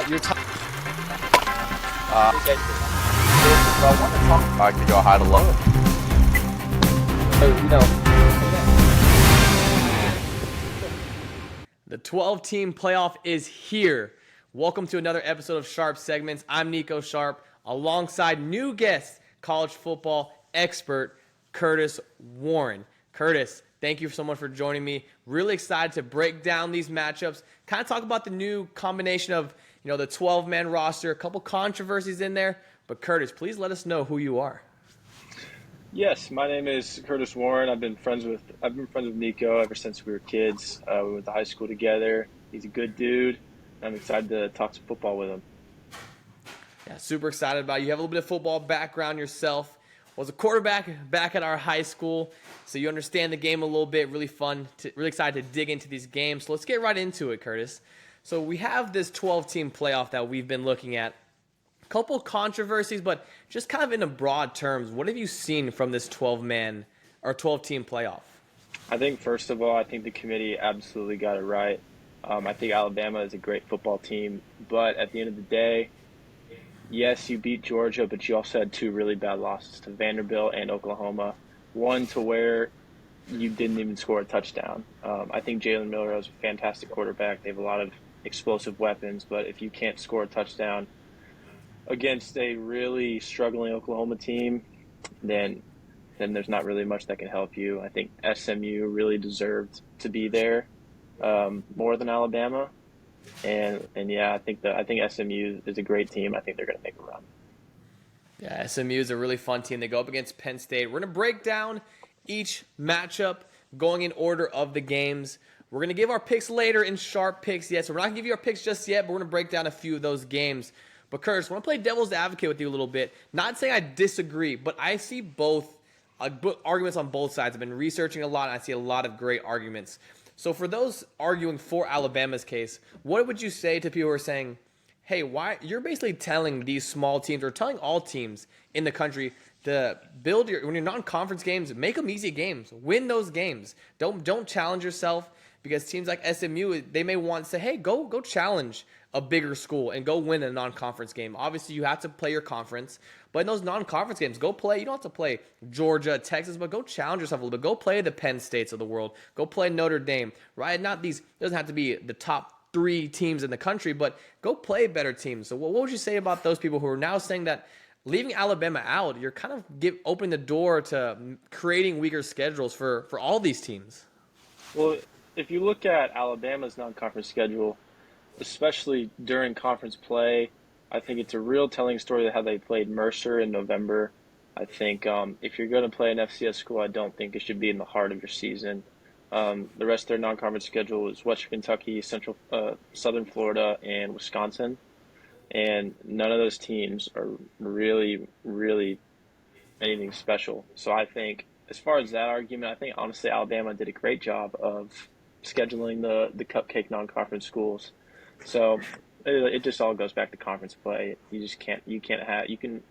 Your time. I could go high to low. The 12-team playoff is here. Welcome to another episode of Sharp Segments. I'm Nico Sharp, alongside new guest, college football expert Curtis Warren. Curtis, thank you so much for joining me. Really excited to break down these matchups, kind of talk about the new combination of the 12-man roster, a couple controversies in there. But Curtis, please let us know who you are. Yes, my name is Curtis Warren. I've been friends with Nico ever since we were kids. We went to high school together. He's a good dude. I'm excited to talk some football with him. Yeah, super excited about it. You have a little bit of football background yourself. Was a quarterback back at our high school, so you understand the game a little bit. Really fun, really excited to dig into these games. So let's get right into it, Curtis. So we have this 12-team playoff that we've been looking at. Couple controversies, but just kind of in a broad terms, what have you seen from this 12-man or 12-team playoff? I think, first of all, the committee absolutely got it right. I think Alabama is a great football team, but at the end of the day, yes, you beat Georgia, but you also had two really bad losses to Vanderbilt and Oklahoma. One to where you didn't even score a touchdown. I think Jalen Milroe is a fantastic quarterback. They have a lot of explosive weapons, but if you can't score a touchdown against a really struggling Oklahoma team, then there's not really much that can help you. I think SMU really deserved to be there more than Alabama, and yeah, I think SMU is a great team. I think they're going to make a run. Yeah, SMU is a really fun team. They go up against Penn State. We're going to break down each matchup going in order of the games. We're going to give our picks later in Sharp Picks. So we're not going to give you our picks just yet, but we're going to break down a few of those games. But Curtis, I want to play devil's advocate with you a little bit. Not saying I disagree, but I see both arguments on both sides. I've been researching a lot, and I see a lot of great arguments. So for those arguing for Alabama's case, what would you say to people who are saying, hey, why you're basically telling these small teams or telling all teams in the country to build when your non-conference games, make them easy games, win those games. Don't challenge yourself, because teams like SMU, they may want to say, hey, go challenge a bigger school and go win a non-conference game. Obviously, you have to play your conference, but in those non-conference games, go play. You don't have to play Georgia, Texas, but go challenge yourself a little bit. Go play the Penn States of the world. Go play Notre Dame, right? It doesn't have to be the top 3 teams in the country, but go play better teams. So what would you say about those people who are now saying that leaving Alabama out, you're kind of opening the door to creating weaker schedules for all these teams? Well, if you look at Alabama's non-conference schedule, especially during conference play, I think it's a real telling story of how they played Mercer in November. I think if you're going to play an FCS school, I don't think it should be in the heart of your season. The rest of their non-conference schedule is Western Kentucky, Southern Florida, and Wisconsin. And none of those teams are really, really anything special. So I think, as far as that argument, I think honestly Alabama did a great job of scheduling the cupcake non-conference schools. So it just all goes back to conference play. You can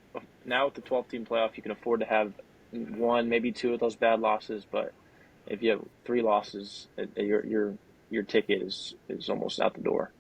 now with the 12-team playoff, you can afford to have 1, maybe 2 of those bad losses, but if you have 3 losses, your ticket is almost out the door.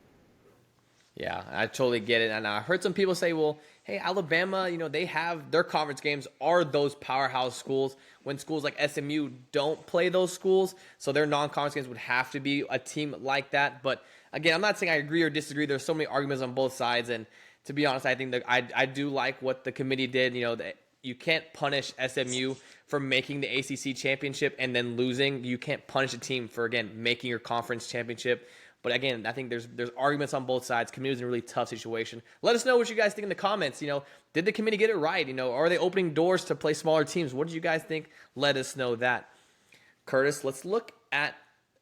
Yeah, I totally get it. And I heard some people say, well, hey, Alabama, they have their conference games are those powerhouse schools, when schools like SMU don't play those schools. So their non-conference games would have to be a team like that. But again, I'm not saying I agree or disagree. There's so many arguments on both sides. And to be honest, I think that I do like what the committee did. That you can't punish SMU for making the ACC championship and then losing. You can't punish a team for, again, making your conference championship. But again, I think there's arguments on both sides. Committee's in a really tough situation. Let us know what you guys think in the comments. Did the committee get it right? Are they opening doors to play smaller teams? What did you guys think? Let us know that. Curtis, let's look at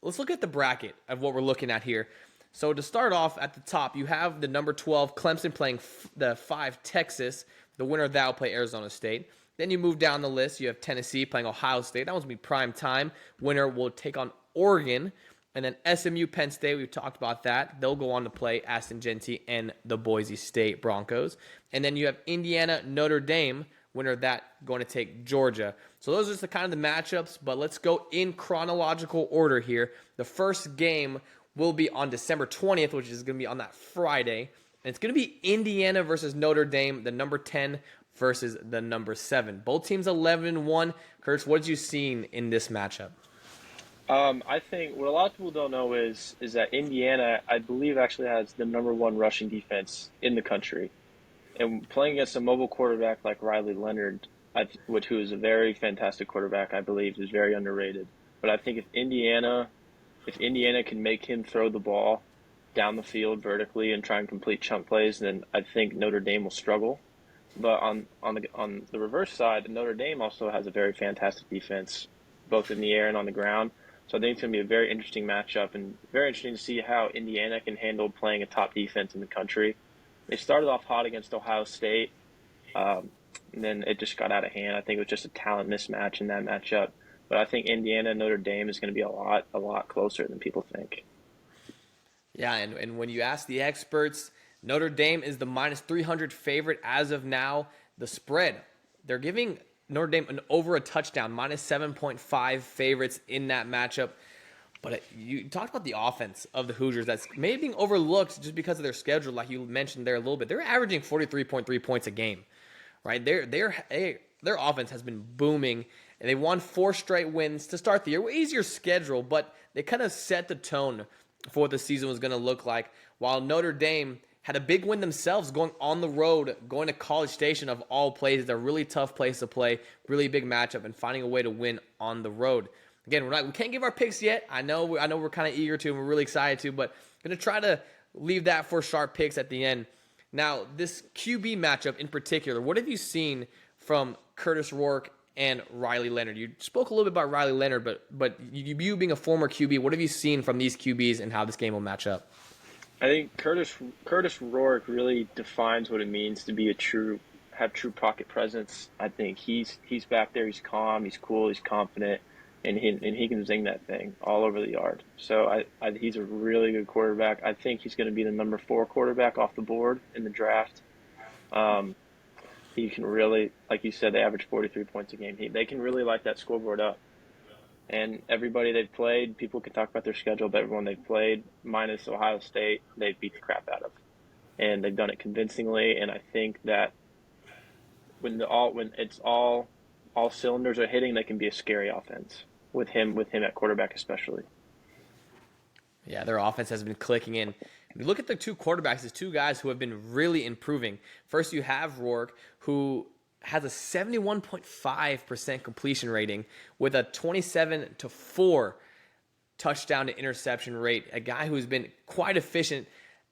the bracket of what we're looking at here. So to start off at the top, you have the number 12 Clemson playing the 5 Texas. The winner of that will play Arizona State. Then you move down the list. You have Tennessee playing Ohio State. That one's going to be prime time. Winner will take on Oregon. And then SMU, Penn State, we've talked about that. They'll go on to play Aston Genty and the Boise State Broncos. And then you have Indiana, Notre Dame, winner of that going to take Georgia. So those are just the kind of the matchups, but let's go in chronological order here. The first game will be on December 20th, which is going to be on that Friday. And it's going to be Indiana versus Notre Dame, the number 10 versus the number 7. Both teams 11-1. Curtis, what did you seen in this matchup? I think what a lot of people don't know is that Indiana, I believe, actually has the number one rushing defense in the country. And playing against a mobile quarterback like Riley Leonard, who is a very fantastic quarterback, I believe, is very underrated. But I think if Indiana can make him throw the ball down the field vertically and try and complete chunk plays, then I think Notre Dame will struggle. But on the reverse side, Notre Dame also has a very fantastic defense, both in the air and on the ground. So I think it's going to be a very interesting matchup, and very interesting to see how Indiana can handle playing a top defense in the country. They started off hot against Ohio State, and then it just got out of hand. I think it was just a talent mismatch in that matchup. But I think Indiana and Notre Dame is going to be a lot closer than people think. Yeah, and when you ask the experts, Notre Dame is the minus 300 favorite as of now. The spread, they're giving Notre Dame an over a touchdown, minus 7.5 favorites in that matchup. But you talked about the offense of the Hoosiers that's maybe being overlooked just because of their schedule, like you mentioned there a little bit. They're averaging 43.3 points a game, right? Their offense has been booming, and they won 4 straight wins to start the year. Easier schedule, but they kind of set the tone for what the season was going to look like, while Notre Dame had a big win themselves going on the road, going to College Station of all places. A really tough place to play, really big matchup, and finding a way to win on the road. Again, we can't give our picks yet. I know we're kind of eager to, and we're really excited to, but going to try to leave that for sharp picks at the end. Now, this QB matchup in particular, what have you seen from Curtis Rourke and Riley Leonard? You spoke a little bit about Riley Leonard, but you being a former QB, what have you seen from these QBs and how this game will match up? I think Curtis Rourke really defines what it means to be have true pocket presence. I think he's back there. He's calm. He's cool. He's confident, and he can zing that thing all over the yard. So he's a really good quarterback. I think he's going to be the number 4 quarterback off the board in the draft. He can really, like you said, they average 43 points a game. They can really light that scoreboard up. And everybody they've played, people can talk about their schedule, but everyone they've played, minus Ohio State, they beat the crap out of. And they've done it convincingly. And I think that when it's all cylinders are hitting, they can be a scary offense with him at quarterback especially. Yeah, their offense has been clicking in. If you look at the 2 quarterbacks, there's 2 guys who have been really improving. First, you have Rourke, who has a 71.5% completion rating with a 27-4 touchdown to interception rate. A guy who's been quite efficient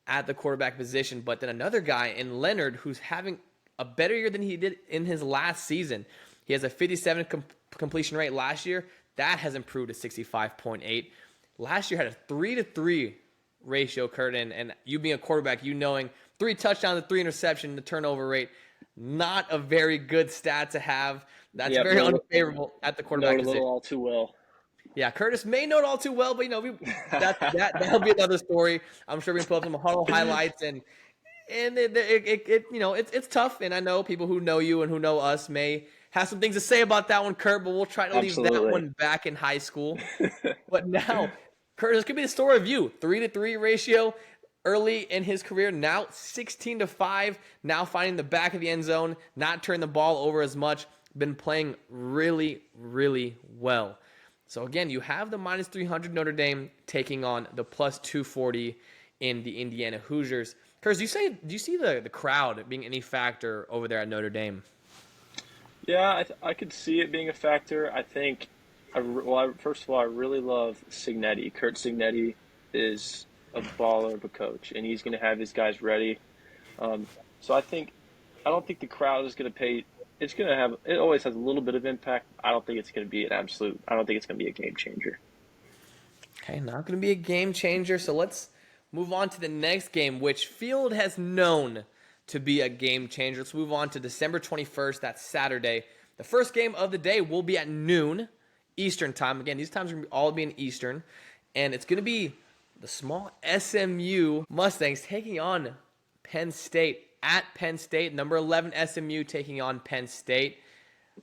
at the quarterback position. But then another guy in Leonard who's having a better year than he did in his last season. He has a 57 completion rate last year. That has improved to 65.8. Last year had a 3-to-3 ratio, Kurt, and you being a quarterback, you knowing 3 touchdowns to 3 interceptions, the turnover rate, not a very good stat to have. That's very unfavorable at the quarterback position. Know it a little all too well. Yeah, Curtis may know it all too well, but that'll be another story. I'm sure we can put up some huddle highlights, and it's tough. And I know people who know you and who know us may have some things to say about that one, Kurt, but we'll try to leave that one back in high school. But now, Kurt, this could be the story of you. 3-to-3 ratio early in his career. Now 16-5. Now finding the back of the end zone, not turning the ball over as much. Been playing really, really well. So again, you have the minus 300 Notre Dame taking on the plus 240 in the Indiana Hoosiers. Kurt, do you see the crowd being any factor over there at Notre Dame? Yeah, I could see it being a factor. I think, first of all, I really love Cignetti. Kurt Cignetti is a baller of a coach, and he's going to have his guys ready. So I don't think the crowd is going to pay. It always has a little bit of impact. I don't think it's going to be I don't think it's going to be a game changer. Okay, not going to be a game changer. So let's move on to the next game, which Field has known to be a game changer. Let's move on to December 21st. That's Saturday. The first game of the day will be at noon Eastern time. Again, these times are going to all be in Eastern. And it's going to be the small SMU Mustangs taking on Penn State at Penn State. Number 11 SMU taking on Penn State.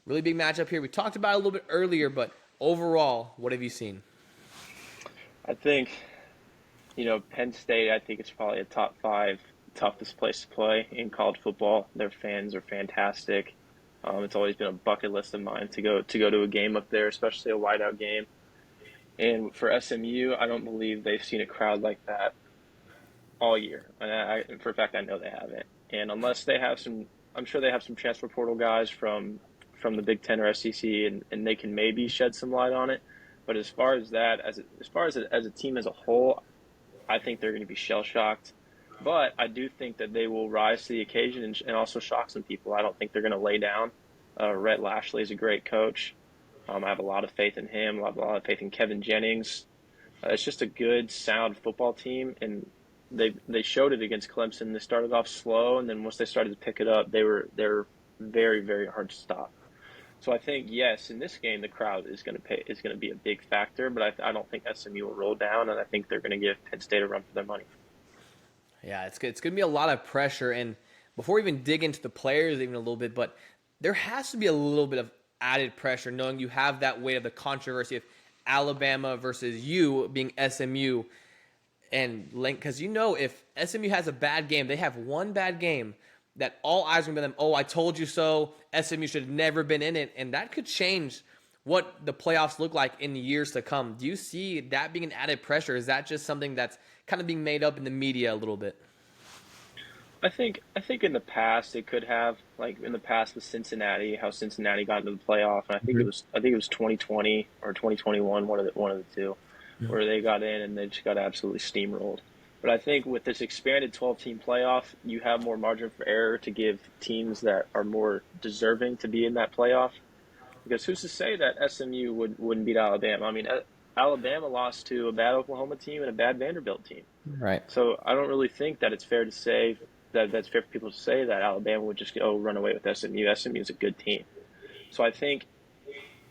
Really big matchup here. We talked about it a little bit earlier, but overall, what have you seen? I think, Penn State, I think it's probably a top toughest place to play in college football. Their fans are fantastic. It's always been a bucket list of mine to a game up there, especially a whiteout game. And for SMU, I don't believe they've seen a crowd like that all year. And for a fact, I know they haven't. And unless they have some, I'm sure they have some transfer portal guys from the Big Ten or SEC, and they can maybe shed some light on it. But as far as that, as a team as a whole, I think they're going to be shell shocked. But I do think that they will rise to the occasion and also shock some people. I don't think they're going to lay down. Rhett Lashley is a great coach. I have a lot of faith in him. I have a lot of faith in Kevin Jennings. It's just a good, sound football team, and they showed it against Clemson. They started off slow, and then once they started to pick it up, they're very, very hard to stop. So I think, yes, in this game, the crowd is going to be a big factor, but I don't think SMU will roll down, and I think they're going to give Penn State a run for their money. Yeah, it's good. It's going to be a lot of pressure, and before we even dig into the players even a little bit, but there has to be a little bit of added pressure knowing you have that weight of the controversy of Alabama versus you being SMU, and because if SMU has a bad game, they have one bad game, that all eyes are going to be them. Oh, I told you so. SMU should have never been in it, and that could change what the playoffs look like in the years to come. Do you see that being an added pressure? Is that just something that's kind of being made up in the media a little bit? I think in the past it could have, like in the past with Cincinnati, how Cincinnati got into the playoff, and I think it was 2020 or 2021, one of the two, where they got in and they just got absolutely steamrolled. But I think with this expanded 12-team playoff, you have more margin for error to give teams that are more deserving to be in that playoff. Because who's to say that SMU wouldn't beat Alabama? I mean, Alabama lost to a bad Oklahoma team and a bad Vanderbilt team. Right. So I don't really think that it's fair to say that's fair for people to say that Alabama would just go run away with SMU. SMU is a good team. So I think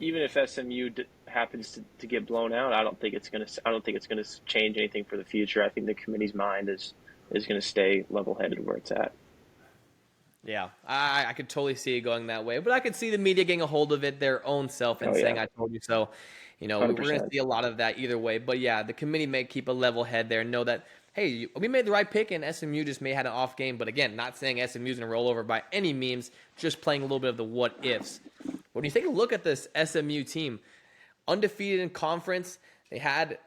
even if SMU happens to get blown out, I don't think it's gonna change anything for the future. I think the committee's mind is going to stay level-headed where it's at. Yeah, I could totally see it going that way, but I could see the media getting a hold of it their own self and Oh yeah, saying, "I told you so." We're going to 100%. see a lot of that either way. But yeah, the committee may keep a level head there and know that, hey, we made the right pick, and SMU just may have had an off game. But again, not saying SMU's going to roll over by any means, just playing a little bit of the what ifs. When you take a look at this SMU team, undefeated in conference, they had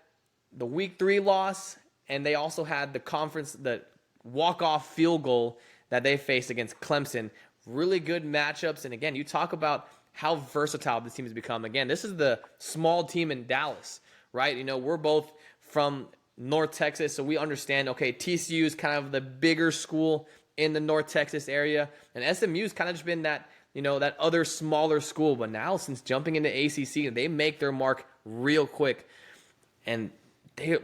the week 3 loss, and they also had the walk-off field goal that they faced against Clemson. Really good matchups. And again, you talk about how versatile this team has become. Again, this is the small team in Dallas, right? We're both from North Texas, so we understand, okay, TCU is kind of the bigger school in the North Texas area, and SMU's kind of just been that, that other smaller school. But now, since jumping into ACC, they make their mark real quick, and they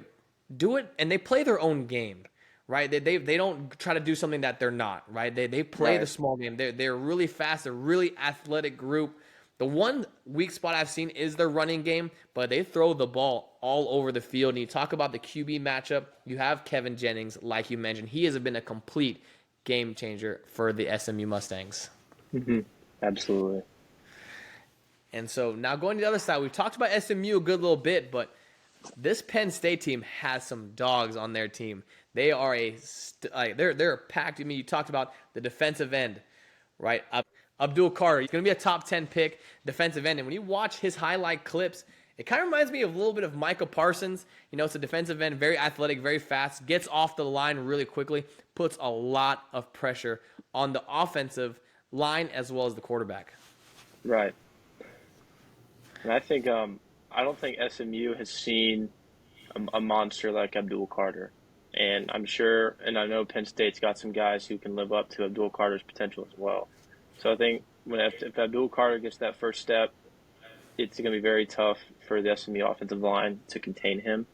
do it, and they play their own game, right? They don't try to do something that they're not, right? They play the Right. small game. They're really fast. They're a really athletic group. The one weak spot I've seen is their running game, but they throw the ball all over the field. And you talk about the QB matchup, you have Kevin Jennings, like you mentioned. He has been a complete game changer for the SMU Mustangs. Hmm. Absolutely. And so now going to the other side, we've talked about SMU a good little bit, but this Penn State team has some dogs on their team. They are they're packed. I mean, you talked about the defensive end, right? Abdul Carter. He's going to be a top 10 pick defensive end. And when you watch his highlight clips, it kind of reminds me of a little bit of Micah Parsons. It's a defensive end, very athletic, very fast, gets off the line really quickly, puts a lot of pressure on the offensive line as well as the quarterback. Right. And I don't think SMU has seen a monster like Abdul Carter. And I'm sure, and I know Penn State's got some guys who can live up to Abdul Carter's potential as well. So I think if Abdul Carter gets that first step, it's going to be very tough for the SMU offensive line to contain him.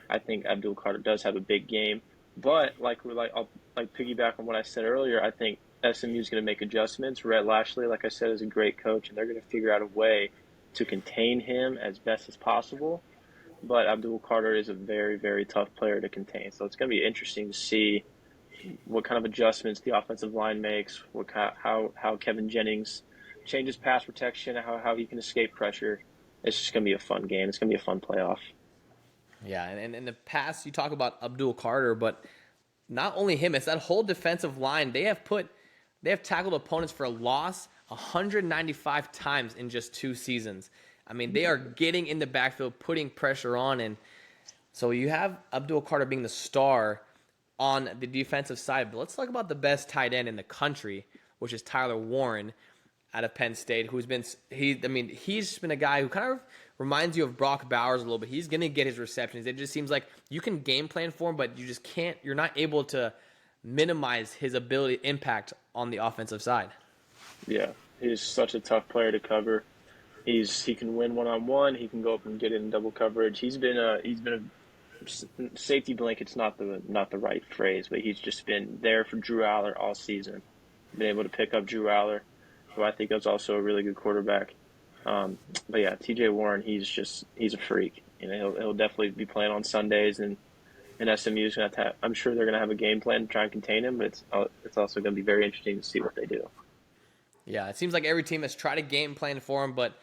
I think Abdul Carter does have a big game, but I'll piggyback on what I said earlier. I think SMU is going to make adjustments. Rhett Lashley, like I said, is a great coach, and they're going to figure out a way to contain him as best as possible. But Abdul Carter is a very, very tough player to contain. So it's going to be interesting to see what kind of adjustments the offensive line makes, how Kevin Jennings changes pass protection, how he can escape pressure. It's just going to be a fun game. It's going to be a fun playoff. Yeah, and in the past, you talk about Abdul Carter, but not only him, it's that whole defensive line. They have tackled opponents for a loss 195 times in just 2 seasons. I mean, they are getting in the backfield, putting pressure on, and so you have Abdul Carter being the star on the defensive side. But let's talk about the best tight end in the country, which is Tyler Warren out of Penn State, who's been he's been a guy who kind of reminds you of Brock Bowers a little bit. He's going to get his receptions. It just seems like you can game plan for him, but you just can't. You're not able to minimize his ability impact on the offensive side. Yeah, he's such a tough player to cover. He can win one-on-one. He can go up and get in double coverage. He's been a safety blanket's not the right phrase, but he's just been there for Drew Aller all season. Been able to pick up Drew Aller, who I think is also a really good quarterback. But yeah, T.J. Warren, he's a freak. You know, he'll definitely be playing on Sundays, and SMU's gonna have I'm sure they're gonna have a game plan to try and contain him. But it's also gonna be very interesting to see what they do. Yeah, it seems like every team has tried a game plan for him, but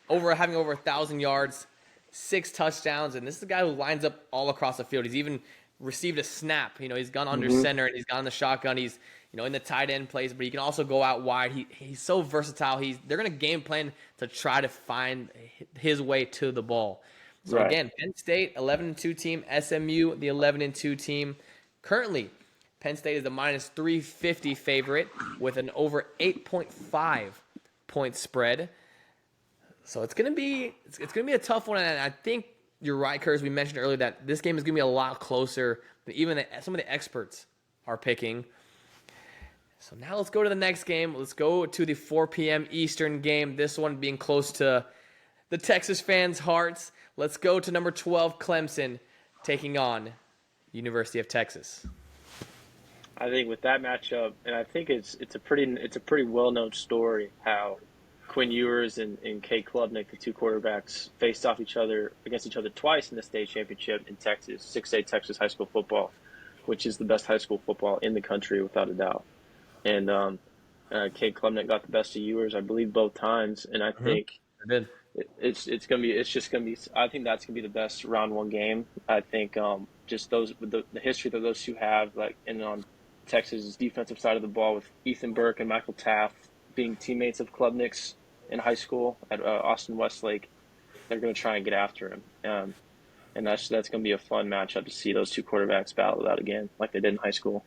having over 1,000 yards, 6 touchdowns, and this is a guy who lines up all across the field. He's even received a snap. You know, he's gone under center and he's gone in the shotgun. He's in the tight end place, but he can also go out wide. He's so versatile. They're going to game plan to try to find his way to the ball. So Right. again, Penn State 11-2 team, SMU the 11-2 team. Currently, Penn State is the minus 350 favorite with an over 8.5 point spread. So it's gonna be a tough one, and I think you're right, Curtis. We mentioned earlier that this game is gonna be a lot closer than even some of the experts are picking. So now let's go to the next game. Let's go to the 4 p.m. Eastern game. This one being close to the Texas fans' hearts. Let's go to number 12 Clemson taking on University of Texas. I think with that matchup, and I think it's a pretty well-known story how Quinn Ewers and Kate Klubnik, the two quarterbacks, faced off against each other twice in the state championship in Texas, 6A Texas high school football, which is the best high school football in the country without a doubt. And Kate Klubnik got the best of Ewers, I believe, both times. And I think it's just gonna be. I think that's gonna be the best round one game. I think just the history that those two have, like, and on Texas' defensive side of the ball with Ethan Burke and Michael Taft being teammates of Klubnik's in high school at Austin Westlake, they're going to try and get after him. And that's going to be a fun matchup to see those two quarterbacks battle it out again like they did in high school.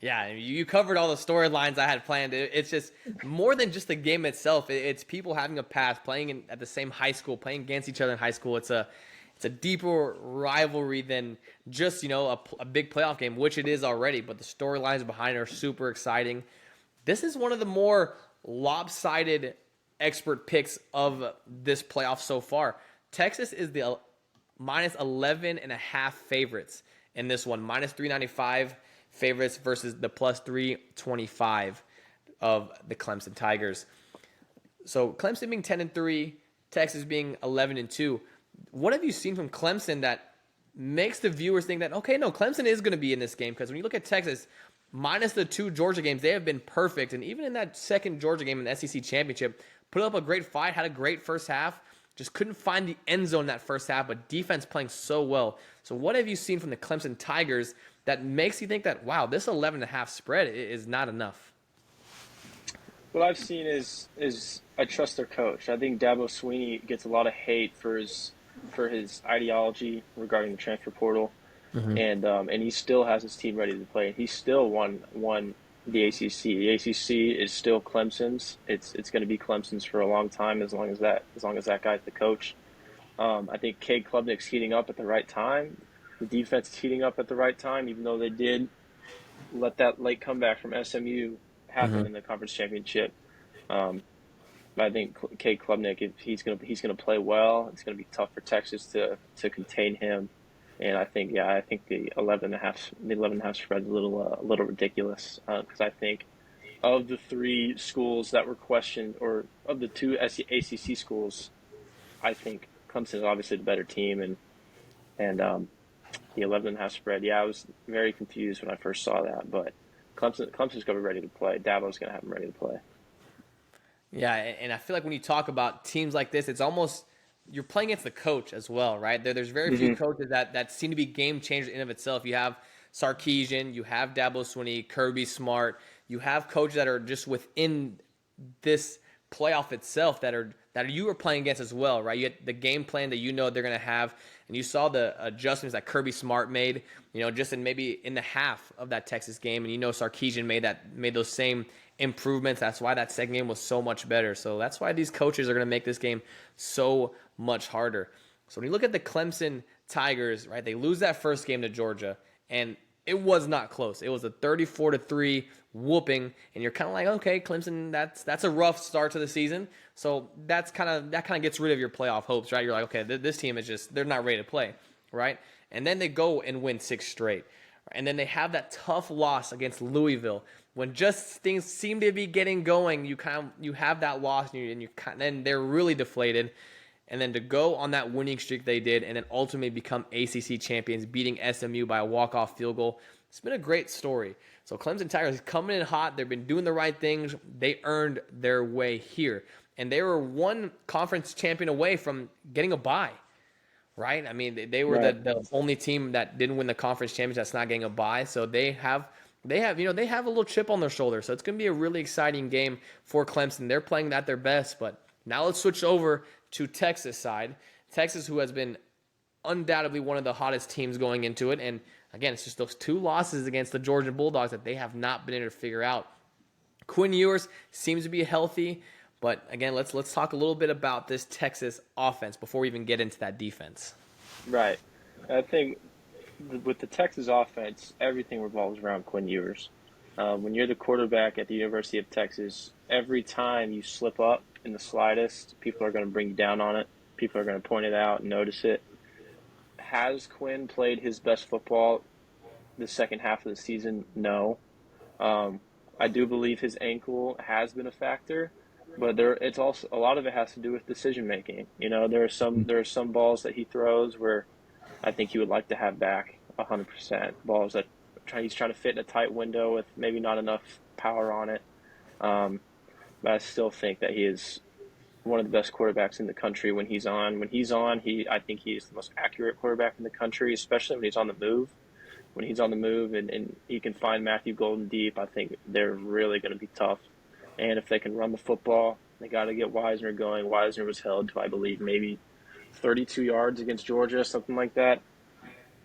Yeah, you covered all the storylines I had planned. It's just more than just the game itself. It's people having a past, playing at the same high school, playing against each other in high school. It's a deeper rivalry than just, a big playoff game, which it is already. But the storylines behind it are super exciting. This is one of the more lopsided expert picks of this playoff so far. Texas is the minus 11.5 favorites in this one, minus 395 favorites versus the plus 325 of the Clemson Tigers. So Clemson being 10-3, Texas being 11-2. What have you seen from Clemson that makes the viewers think that, okay, no, Clemson is going to be in this game? Because when you look at Texas, minus the 2 Georgia games, they have been perfect. And even in that second Georgia game in the SEC Championship, put up a great fight, had a great first half, just couldn't find the end zone in that first half, but defense playing so well. So what have you seen from the Clemson Tigers that makes you think that, wow, this 11.5 spread is not enough? What I've seen is I trust their coach. I think Dabo Swinney gets a lot of hate for his ideology regarding the transfer portal. Mm-hmm. And he still has his team ready to play. He still won the ACC. The ACC is still Clemson's. It's going to be Clemson's for a long time as long as that guy's the coach. I think Cade Klubnik's heating up at the right time. The defense is heating up at the right time, even though they did let that late comeback from SMU happen in the conference championship. But I think Cade Klubnik, if he's going to play well, it's going to be tough for Texas to contain him. And I think the 11.5 spread is a little ridiculous because I think of the 3 schools that were questioned, or of the 2 ACC schools, I think Clemson is obviously the better team, and the 11.5 spread. Yeah, I was very confused when I first saw that, but Clemson's going to be ready to play. Dabo's going to have them ready to play. Yeah, and I feel like when you talk about teams like this, it's almost you're playing against the coach as well, right? There's very few coaches that seem to be game changers in of itself. You have Sarkisian, you have Dabo Swinney, Kirby Smart. You have coaches that are just within this playoff itself that you were playing against as well, right? You had the game plan that you know they're going to have, and you saw the adjustments that Kirby Smart made, just in maybe in the half of that Texas game, and Sarkisian made those same improvements. That's why that second game was so much better. So that's why these coaches are going to make this game so much harder. So when you look at the Clemson Tigers, right, they lose that first game to Georgia, and it was not close. It was a 34-3 whooping, and you're kind of like, okay, Clemson, that's a rough start to the season. So that kind of gets rid of your playoff hopes, right? You're like, okay, this team is just, they're not ready to play, right? And then they go and win 6 straight. And then they have that tough loss against Louisville. When just things seem to be getting going, you have that loss, and then they're really deflated. And then to go on that winning streak they did, and then ultimately become ACC champions, beating SMU by a walk-off field goal. It's been a great story. So Clemson Tigers coming in hot. They've been doing the right things. They earned their way here. And they were one conference champion away from getting a bye, right? I mean, they were Right. the only team that didn't win the conference championship that's not getting a bye. So they have a little chip on their shoulder. So it's going to be a really exciting game for Clemson. They're playing at their best, but now let's switch over to Texas side. Texas, who has been undoubtedly one of the hottest teams going into it. And again, it's just those 2 losses against the Georgia Bulldogs that they have not been able to figure out. Quinn Ewers seems to be healthy, but again, let's talk a little bit about this Texas offense before we even get into that defense. Right. I think with the Texas offense, everything revolves around Quinn Ewers. When you're the quarterback at the University of Texas, every time you slip up in the slightest, people are going to bring you down on it. People are going to point it out and notice it. Has Quinn played his best football the second half of the season? No. I do believe his ankle has been a factor, but it's also a lot of it has to do with decision making. There are some balls that he throws where I think he would like to have back 100%. Balls that he's trying to fit in a tight window with maybe not enough power on it. But I still think that he is one of the best quarterbacks in the country when he's on. I think he is the most accurate quarterback in the country, especially when he's on the move. When he's on the move and he can find Matthew Golden deep, I think they're really going to be tough. And if they can run the football, they got to get Wisner going. Wisner was held to, I believe, maybe 32 yards against Georgia, something like that.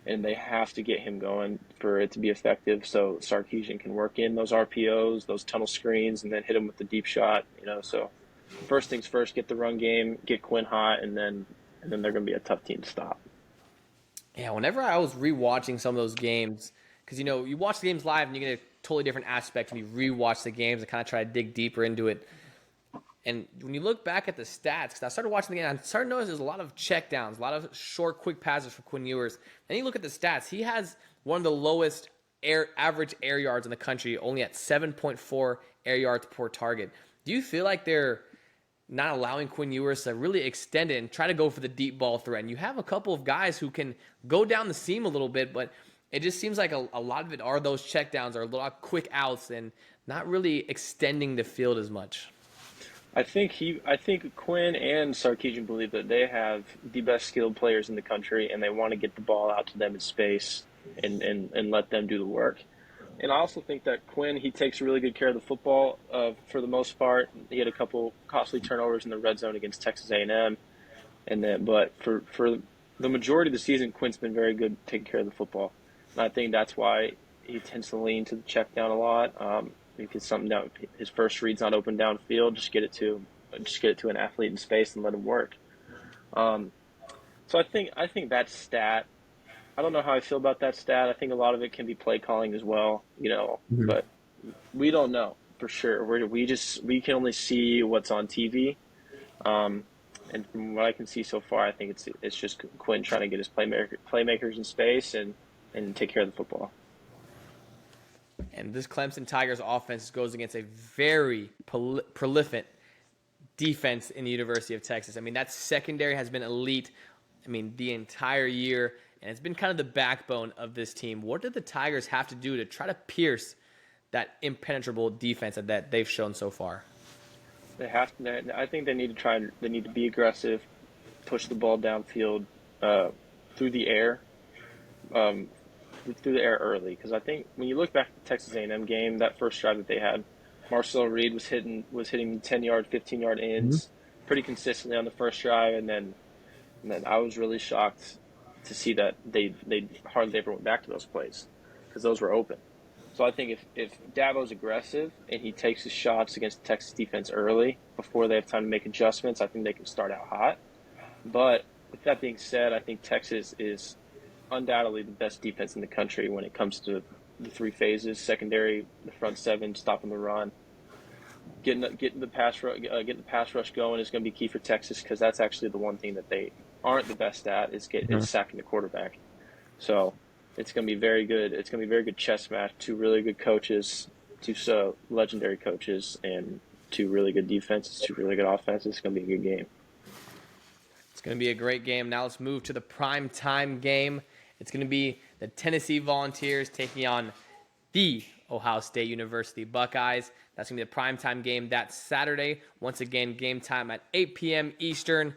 And they have to get him going for it to be effective so Sarkisian can work in those RPOs, those tunnel screens, and then hit him with the deep shot. So first things first, get the run game, get Quinn hot, and then they're going to be a tough team to stop. Yeah, whenever I was rewatching some of those games, because you watch the games live and you get a totally different aspect when you rewatch the games and kind of try to dig deeper into it. And when you look back at the stats, because I started watching the game, I started to notice there's a lot of checkdowns, a lot of short, quick passes for Quinn Ewers. Then you look at the stats, he has one of the lowest average air yards in the country, only at 7.4 air yards per target. Do you feel like they're not allowing Quinn Ewers to really extend it and try to go for the deep ball threat? And you have a couple of guys who can go down the seam a little bit, but it just seems like a lot of it are those checkdowns or a lot of quick outs and not really extending the field as much. I think Quinn and Sarkisian believe that they have the best skilled players in the country, and they want to get the ball out to them in space and let them do the work. And I also think that Quinn, he takes really good care of the football for the most part. He had a couple costly turnovers in the red zone against Texas A&M, but for the majority of the season, Quinn's been very good taking care of the football. And I think that's why he tends to lean to the check down a lot. Because something down, his first read's not open downfield, just get it to an athlete in space and let him work. So I think that stat. I don't know how I feel about that stat. I think a lot of it can be play calling as well, but we don't know for sure. We can only see what's on TV. And from what I can see so far, I think it's just Quinn trying to get his playmakers in space and take care of the football. And this Clemson Tigers offense goes against a very prolific defense in the University of Texas. I mean, that secondary has been elite, the entire year, and it's been kind of the backbone of this team. What did the Tigers have to do to try to pierce that impenetrable defense that they've shown so far? They have to. I think they need to be aggressive, push the ball downfield through the air. threw the air early because I think when you look back at the Texas A&M game, that first drive that they had, Marcel Reed was hitting 10-yard, 15-yard Mhm. ends pretty consistently on the first drive, and then I was really shocked to see that they hardly ever went back to those plays because those were open. So I think if Dabo's aggressive and he takes his shots against the Texas defense early before they have time to make adjustments, I think they can start out hot. But with that being said, I think Texas is undoubtedly the best defense in the country when it comes to the three phases: secondary, the front seven, stopping the run, getting the pass rush going is going to be key for Texas because that's actually the one thing that they aren't the best at is sacking the quarterback. So it's going to be very good. It's going to be a very good chess match. Two really good coaches, two legendary coaches, and two really good defenses, two really good offenses. It's going to be a good game. It's going to be a great game. Now let's move to the prime time game. It's going to be the Tennessee Volunteers taking on the Ohio State University Buckeyes. That's going to be the primetime game that Saturday. Once again, game time at 8 p.m. Eastern.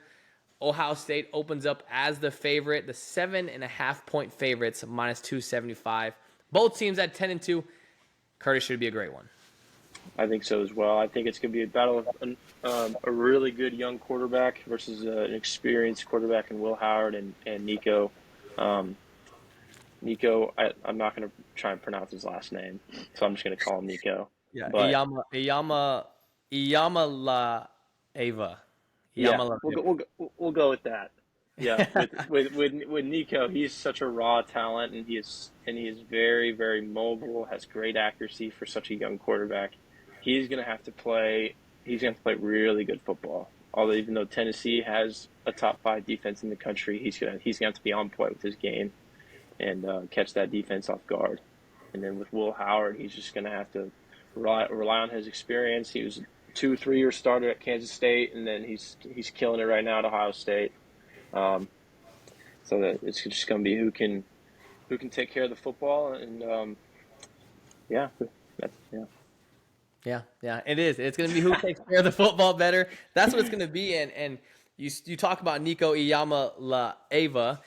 Ohio State opens up as the favorite, the 7.5-point favorites, minus 275. Both teams at 10-2. Curtis, should be a great one. I think so as well. I think it's going to be a battle of a really good young quarterback versus an experienced quarterback in Will Howard and Nico. Nico, I'm not going to try and pronounce his last name, so I'm just going to call him Nico. Yeah, But Iyama La Ava. yeah, Iyama La Ava. we'll go with that. Yeah, with Nico, he's such a raw talent, and he is very very mobile, has great accuracy for such a young quarterback. He's going to have to play. He's going to play really good football. Although even though Tennessee has a top 5 defense in the country, he's going to have to be on point with his game and catch that defense off guard. And then with Will Howard, he's just going to have to rely on his experience. He was a 2-3-year starter at Kansas State, and then he's killing it right now at Ohio State. So that it's just going to be who can take care of the football, and yeah. Yeah, it is. It's going to be who takes care of the football better. That's what it's going to be. And you talk about Nico Iyama La Ava.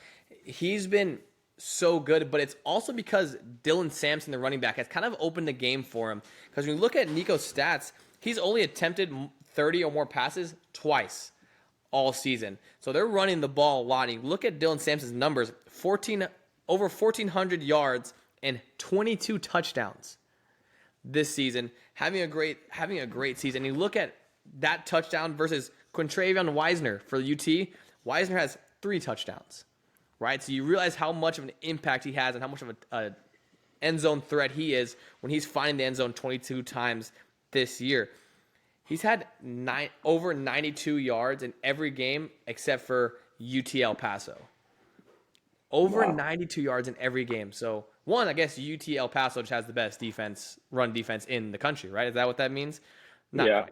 He's been so good, but it's also because Dylan Sampson, the running back, has kind of opened the game for him. Because when you look at Nico's stats, he's only attempted 30 or more passes twice all season. So they're running the ball a lot. And you look at Dylan Sampson's numbers, over 1,400 yards and 22 touchdowns this season, having a great season. You look at that touchdown versus Quintravion Wisner for UT. Wisner has 3 touchdowns, right? So you realize how much of an impact he has and how much of a end zone threat he is when he's finding the end zone 22 times this year. He's had over 92 yards in every game except for UT El Paso. Over 92 yards in every game. So, one, I guess UT El Paso just has the best run defense in the country, right? Is that what that means? Not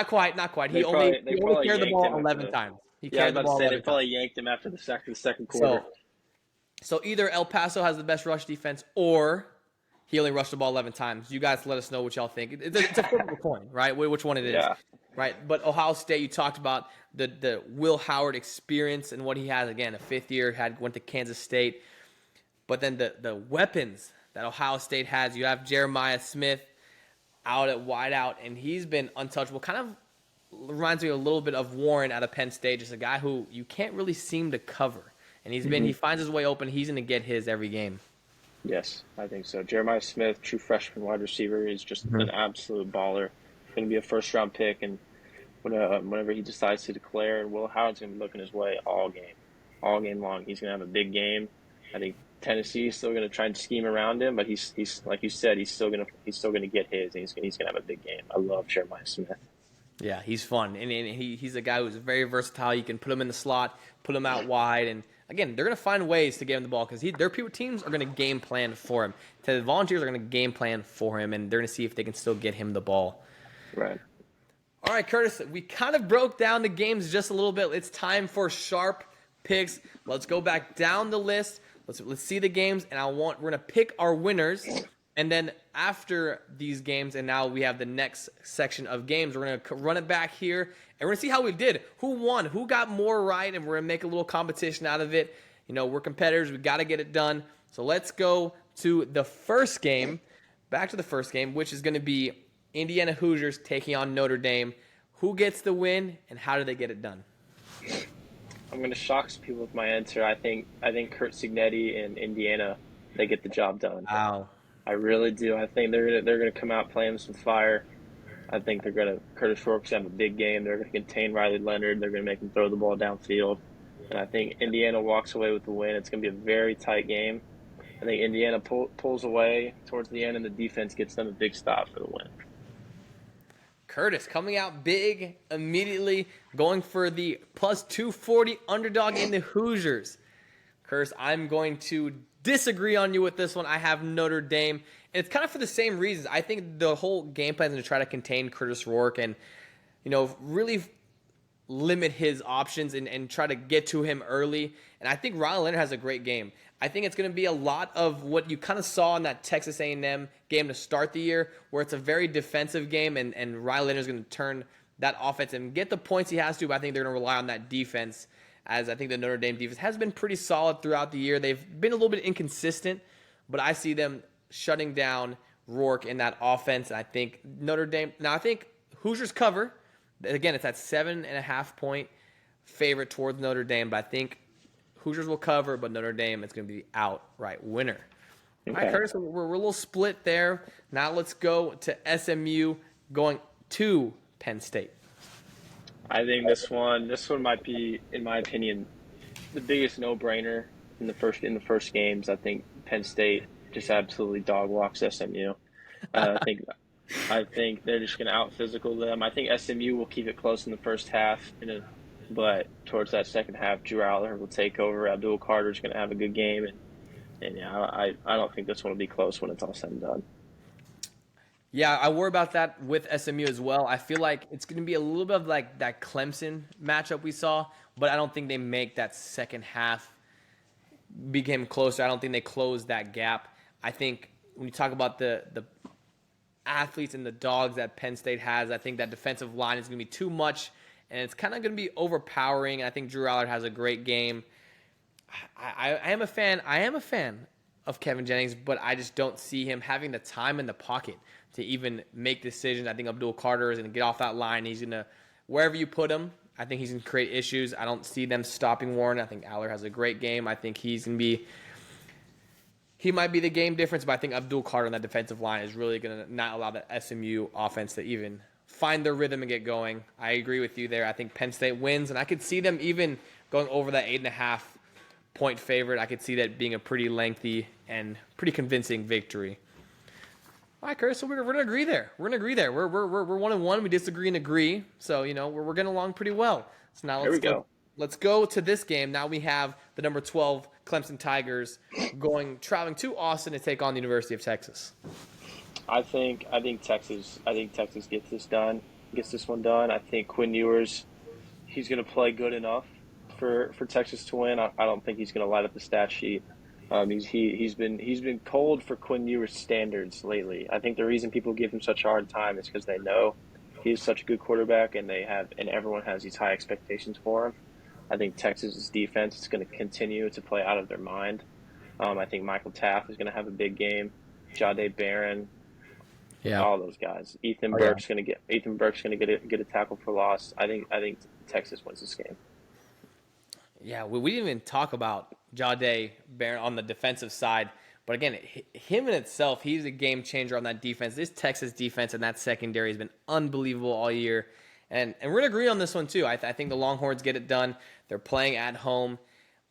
quite. He only carried the ball 11 times. He carried the ball 11 they probably times. yanked him after the second quarter. So either El Paso has the best rush defense or he only rushed the ball 11 times. You guys let us know what y'all think. It's a flip of a coin, right? Which one it is. Yeah. Right, but Ohio State, you talked about the Will Howard experience and what he has. Again, a 5th year, went to Kansas State. But then the weapons that Ohio State has, you have Jeremiah Smith out at wideout, and he's been untouchable. Kind of reminds me a little bit of Warren out of Penn State, just a guy who you can't really seem to cover. And he finds his way open. He's going to get his every game. Yes, I think so. Jeremiah Smith, true freshman wide receiver, is just an absolute baller. Going to be a first-round pick, and whenever he decides to declare, and Will Howard's going to be looking his way all game long. He's going to have a big game. I think Tennessee is still going to try and scheme around him, but he's like you said, he's still going to get his, and he's going to have a big game. I love Jeremiah Smith. Yeah, he's fun, and he's a guy who's very versatile. You can put him in the slot, put him out wide, and again, they're going to find ways to get him the ball because their teams are going to game plan for him. The Volunteers are going to game plan for him, and they're going to see if they can still get him the ball. Right. All right, Curtis, we kind of broke down the games just a little bit. It's time for sharp picks. Let's go back down the list. Let's see the games, and we're going to pick our winners. And then after these games, and now we have the next section of games, we're going to run it back here, and we're going to see how we did. Who won? Who got more right? And we're going to make a little competition out of it. You know, we're competitors. We got to get it done. So let's go to the first game, back to the first game, which is going to be Indiana Hoosiers taking on Notre Dame. Who gets the win, and how do they get it done? I'm going to shock some people with my answer. I think Kurt Signetti and Indiana, they get the job done. Wow. I really do. I think they're gonna come out playing some fire. I think they're gonna Curtis Rourke's gonna have a big game. They're gonna contain Riley Leonard. They're gonna make him throw the ball downfield, and I think Indiana walks away with the win. It's gonna be a very tight game. I think Indiana pulls away towards the end, and the defense gets them a big stop for the win. Curtis coming out big immediately, going for the plus 240 underdog in the Hoosiers. Curtis, I'm going to disagree on you with this one. I have Notre Dame. And it's kind of for the same reasons. I think the whole game plan is to try to contain Curtis Rourke and, really limit his options and try to get to him early. And I think Riley Leonard has a great game. I think it's going to be a lot of what you kind of saw in that Texas A&M game to start the year, where it's a very defensive game, and Riley Leonard is going to turn that offense and get the points he has to, but I think they're going to rely on that defense, as I think the Notre Dame defense has been pretty solid throughout the year. They've been a little bit inconsistent, but I see them shutting down Rourke in that offense, and I think Notre Dame – now I think Hoosiers cover. Again, it's that 7.5-point favorite towards Notre Dame, but I think Hoosiers will cover, but Notre Dame is going to be the outright winner. Okay. All right, Curtis, we're a little split there. Now let's go to SMU going to Penn State. I think this one might be, in my opinion, the biggest no-brainer in the first games. I think Penn State just absolutely dog walks SMU. I think they're just going to out-physical them. I think SMU will keep it close in the first half, but towards that second half, Drew Aller will take over. Abdul Carter's going to have a good game, and I don't think this one will be close when it's all said and done. Yeah, I worry about that with SMU as well. I feel like it's going to be a little bit of like that Clemson matchup we saw, but I don't think they make that second half become closer. I don't think they close that gap. I think when you talk about the athletes and the dogs that Penn State has, I think that defensive line is going to be too much, and it's kind of going to be overpowering. I think Drew Allard has a great game. I am a fan. I am a fan of Kevin Jennings, but I just don't see him having the time in the pocket to even make decisions. I think Abdul Carter is going to get off that line. He's going to, wherever you put him, I think he's going to create issues. I don't see them stopping Warren. I think Aller has a great game. I think he might be the game difference, but I think Abdul Carter on that defensive line is really going to not allow the SMU offense to even find their rhythm and get going. I agree with you there. I think Penn State wins, and I could see them even going over that 8.5-point favorite. I could see that being a pretty lengthy and pretty convincing victory. All right, Curtis, so we're going to agree there. We're 1-1. We disagree and agree. So, we're getting along pretty well. So now let's go to this game. Now we have the number 12 Clemson Tigers traveling to Austin to take on the University of Texas. I think Texas gets this one done. I think Quinn Ewers, he's going to play good enough for Texas to win. I don't think he's going to light up the stat sheet. He's been cold for Quinn Ewers standards lately. I think the reason people give him such a hard time is because they know he is such a good quarterback, and everyone has these high expectations for him. I think Texas's defense is going to continue to play out of their mind. I think Michael Taft is going to have a big game. Jahdae Barron, all those guys. Ethan Burke's going to get a tackle for loss. I think Texas wins this game. Yeah, we didn't even talk about Jahdae Barron on the defensive side. But again, him in itself, he's a game changer on that defense. This Texas defense and that secondary has been unbelievable all year. And we're going to agree on this one, too. I think the Longhorns get it done. They're playing at home.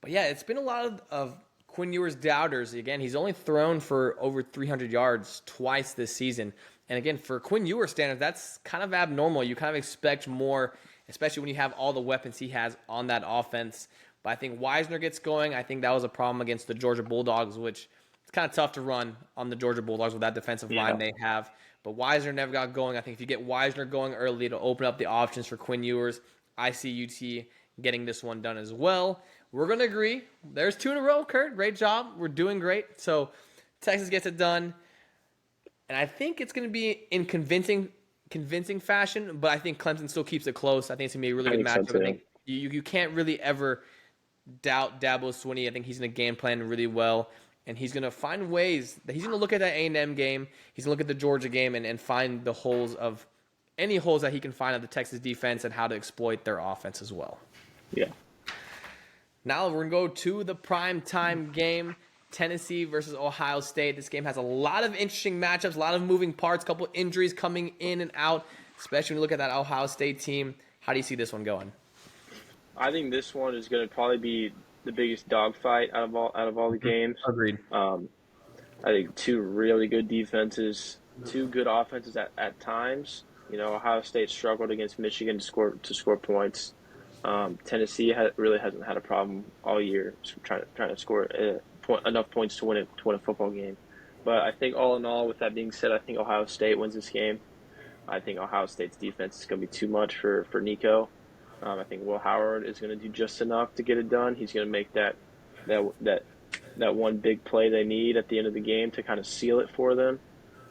But, yeah, it's been a lot of Quinn Ewers doubters. Again, he's only thrown for over 300 yards twice this season. And, again, for Quinn Ewers standards, that's kind of abnormal. You kind of expect more, especially when you have all the weapons he has on that offense. But I think Wisner gets going. I think that was a problem against the Georgia Bulldogs, which it's kind of tough to run on the Georgia Bulldogs with that defensive line they have. But Wisner never got going. I think if you get Wisner going early, it'll open up the options for Quinn Ewers. I see UT getting this one done as well. We're going to agree. There's 2 in a row, Kurt. Great job. We're doing great. So Texas gets it done. And I think it's going to be in convincing fashion, but I think Clemson still keeps it close. I think it's going to be a really good matchup. So I think you can't really ever doubt Dabo Swinney. I think he's going to game plan really well. and he's going to find ways that he's going to look at that A&M game, he's going to look at the Georgia game, and find the holes of any holes that he can find of the Texas defense and how to exploit their offense as well. Yeah. Now we're going to go to the primetime game, Tennessee versus Ohio State. This game has a lot of interesting matchups, a lot of moving parts, a couple injuries coming in and out, especially when you look at that Ohio State team. How do you see this one going? I think this one is going to probably be the biggest dogfight out of all the games. Agreed. I think two really good defenses, two good offenses at times. Ohio State struggled against Michigan to score points. Tennessee really hasn't had a problem all year trying to score enough points to win a football game. But I think all in all, with that being said, I think Ohio State wins this game. I think Ohio State's defense is going to be too much for Nico. I think Will Howard is going to do just enough to get it done. He's going to make that one big play they need at the end of the game to kind of seal it for them.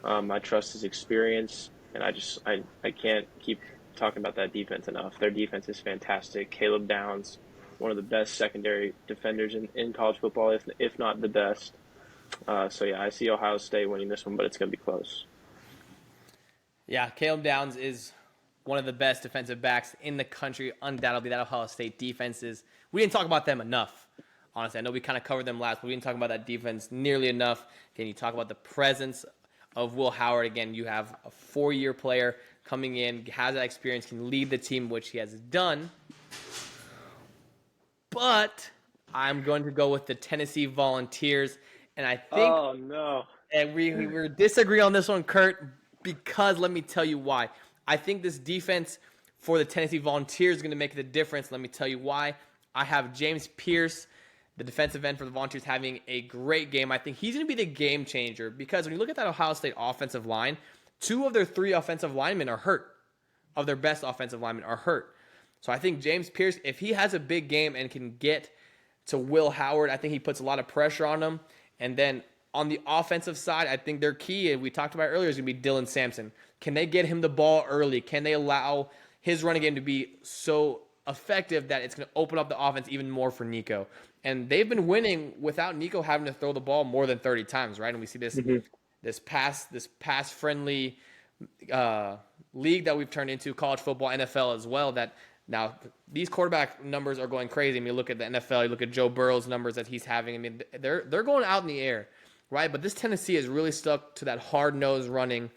I trust his experience, and I can't keep talking about that defense enough. Their defense is fantastic. Caleb Downs, one of the best secondary defenders in college football, if not the best. So yeah, I see Ohio State winning this one, but it's going to be close. Yeah, Caleb Downs is one of the best defensive backs in the country. Undoubtedly, that Ohio State defense is. We didn't talk about them enough. Honestly, I know we kind of covered them last, but we didn't talk about that defense nearly enough. Again, you talk about the presence of Will Howard. Again, you have a 4-year player coming in, has that experience, can lead the team, which he has done. But I'm going to go with the Tennessee Volunteers, and I think oh no, and we disagree on this one, Kurt, because let me tell you why. I think this defense for the Tennessee Volunteers is going to make the difference. Let me tell you why. I have James Pierce, the defensive end for the Volunteers, having a great game. I think he's going to be the game changer because when you look at that Ohio State offensive line, 2 of their 3 offensive linemen are hurt. Of their best offensive linemen are hurt. So I think James Pierce, if he has a big game and can get to Will Howard, I think he puts a lot of pressure on him. And then on the offensive side, I think their key, and we talked about earlier, is going to be Dylan Sampson. Can they get him the ball early? Can they allow his running game to be so effective that it's going to open up the offense even more for Nico? And they've been winning without Nico having to throw the ball more than 30 times, right? And we see this this pass friendly league that we've turned into, college football, NFL as well. That now these quarterback numbers are going crazy. I mean, you look at the NFL, you look at Joe Burrow's numbers that he's having. I mean, they're going out in the air, right? But this Tennessee is really stuck to that hard nosed running.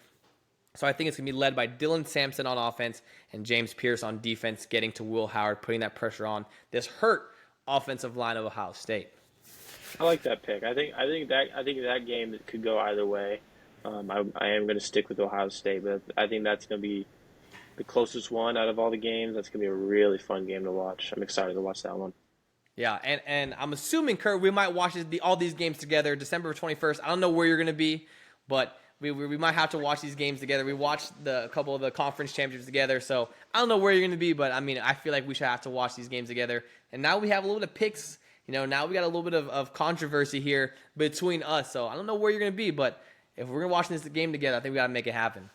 So I think it's going to be led by Dylan Sampson on offense and James Pierce on defense, getting to Will Howard, putting that pressure on this hurt offensive line of Ohio State. I like that pick. I think that game could go either way. I am going to stick with Ohio State, but I think that's going to be the closest one out of all the games. That's going to be a really fun game to watch. I'm excited to watch that one. Yeah, and I'm assuming, Kurt, we might watch all these games together December 21st. I don't know where you're going to be, but we might have to watch these games together. We watched a couple of the conference championships together, so I don't know where you're going to be, but I mean, I feel like we should have to watch these games together. And now we have a little bit of picks. Now we got a little bit of controversy here between us. So I don't know where you're going to be, but if we're going to watch this game together, I think we got to make it happen.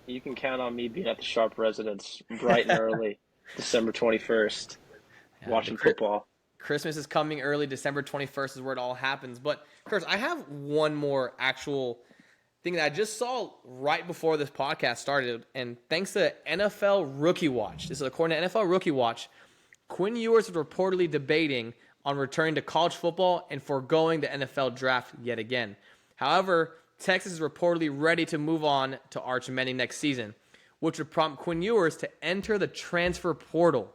You can count on me being at the Sharp residence bright and early, December 21st, watching football. Christmas is coming early. December 21st is where it all happens. But, Chris, I have one more actual thing that I just saw right before this podcast started. And thanks to NFL Rookie Watch, this is according to NFL Rookie Watch, Quinn Ewers is reportedly debating on returning to college football and foregoing the NFL draft yet again. However, Texas is reportedly ready to move on to Arch Manning next season, which would prompt Quinn Ewers to enter the transfer portal.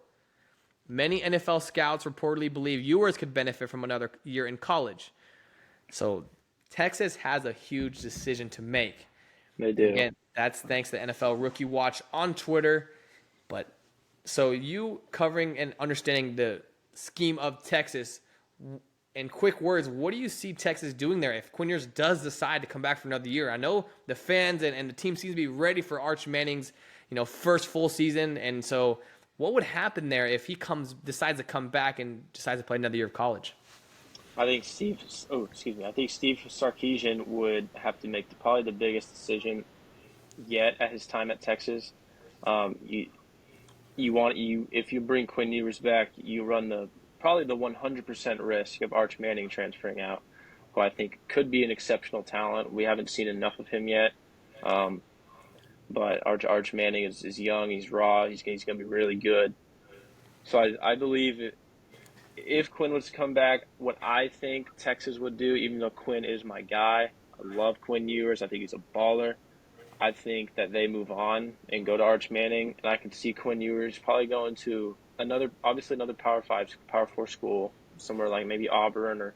Many NFL scouts reportedly believe Ewers could benefit from another year in college. So Texas has a huge decision to make. They do. Again, that's thanks to NFL Rookie Watch on Twitter. But so you covering and understanding the scheme of Texas, in quick words, what do you see Texas doing there if Quinn Ewers does decide to come back for another year? I know the fans and the team seems to be ready for Arch Manning's first full season, and so what would happen there if he decides to come back and decides to play another year of college? I think Steve Sarkisian would have to make probably the biggest decision yet at his time at Texas. If you bring Quinn Ewers back, you run probably the 100% risk of Arch Manning transferring out. who I think could be an exceptional talent. We haven't seen enough of him yet. Um, but Arch Manning is young. He's raw. He's going to be really good. So I believe if Quinn was to come back, what I think Texas would do, even though Quinn is my guy, I love Quinn Ewers. I think he's a baller. I think that they move on and go to Arch Manning, and I can see Quinn Ewers probably going to obviously another Power Five, Power Four school, somewhere like maybe Auburn or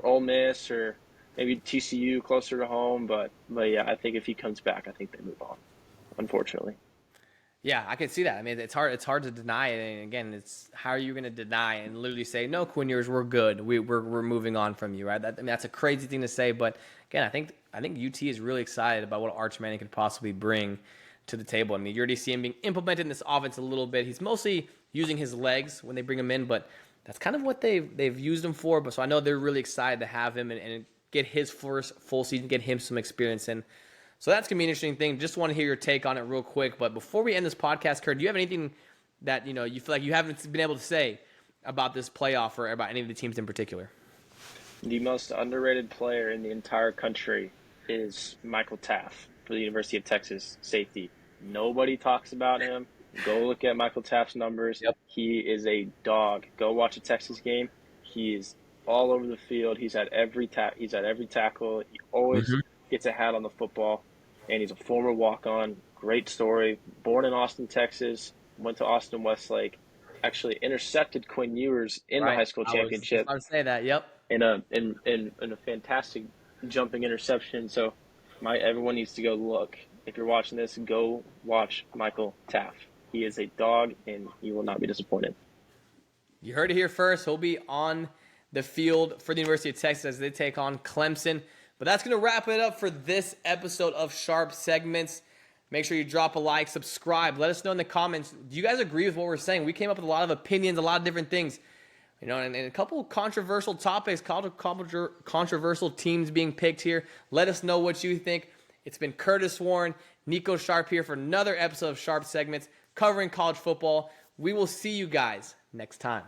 Ole Miss or maybe TCU closer to home. But yeah, I think if he comes back, I think they move on. Unfortunately. Yeah, I can see that. I mean, it's hard. It's hard to deny it. And again, it's how are you going to deny and literally say, "No, Quinn Ewers, we're good. We're moving on from you." Right? I mean, that's a crazy thing to say. But again, I think UT is really excited about what Arch Manning could possibly bring to the table. I mean, you already see him being implemented in this offense a little bit. He's mostly using his legs when they bring him in, but that's kind of what they've used him for. But so I know they're really excited to have him and get his first full season, get him some experience in. So that's going to be an interesting thing. Just want to hear your take on it real quick. But before we end this podcast, Kurt, do you have anything that you feel like you haven't been able to say about this playoff or about any of the teams in particular? The most underrated player in the entire country is Michael Taft for the University of Texas safety. Nobody talks about him. Go look at Michael Taft's numbers. Yep. He is a dog. Go watch a Texas game. He is all over the field. He's at every tackle. He always gets a hat on the football, and he's a former walk-on. Great story. Born in Austin, Texas, went to Austin Westlake. Actually intercepted Quinn Ewers in the high school championship. I was about to say that. Yep. In a fantastic jumping interception. So everyone needs to go look. If you're watching this, go watch Michael Taft. He is a dog, and you will not be disappointed. You heard it here first. He'll be on the field for the University of Texas as they take on Clemson. But that's going to wrap it up for this episode of Sharp Segments. Make sure you drop a like, subscribe. Let us know in the comments. Do you guys agree with what we're saying? We came up with a lot of opinions, a lot of different things. And a couple controversial topics, controversial teams being picked here. Let us know what you think. It's been Curtis Warren, Nico Sharp here for another episode of Sharp Segments covering college football. We will see you guys next time.